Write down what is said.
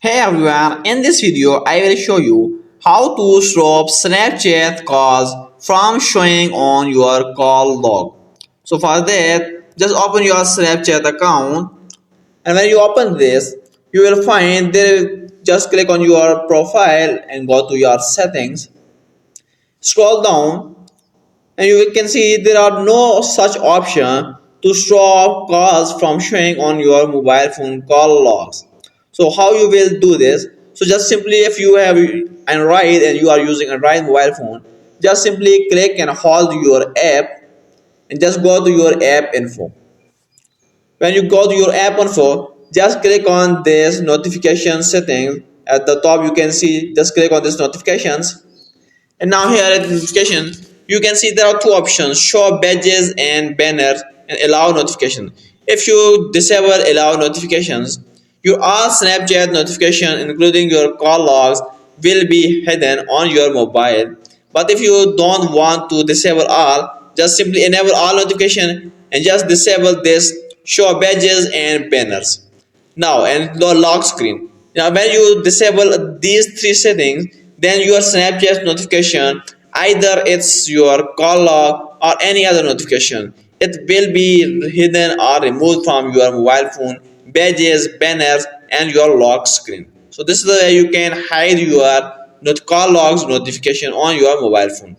Hey everyone, in this video I will show you how to stop Snapchat calls from showing on your call log. So for that, just open your Snapchat account, and when you open this, you will find there, just click on your profile and go to your settings. Scroll down and you can see there are no such option to stop calls from showing on your mobile phone call logs. So how you will do this? So just simply, if you have Android and you are using Android mobile phone, just simply click and hold your app and just go to your app info. When you go to your app info, just click on this notification setting. At the top you can see, just click on this notifications, and now here at notification, you can see there are two options: show badges and banners, and allow notification. If you disable allow notifications, your all Snapchat notification, including your call logs, will be hidden on your mobile. But if you don't want to disable all, just simply enable all notification and just disable this show badges and banners. Now, and the lock screen. Now, when you disable these three settings, then your Snapchat notification, either it's your call log or any other notification, it will be hidden or removed from your mobile phone, badges, banners, and your lock screen. So this is the way you can hide your call logs notification on your mobile phone.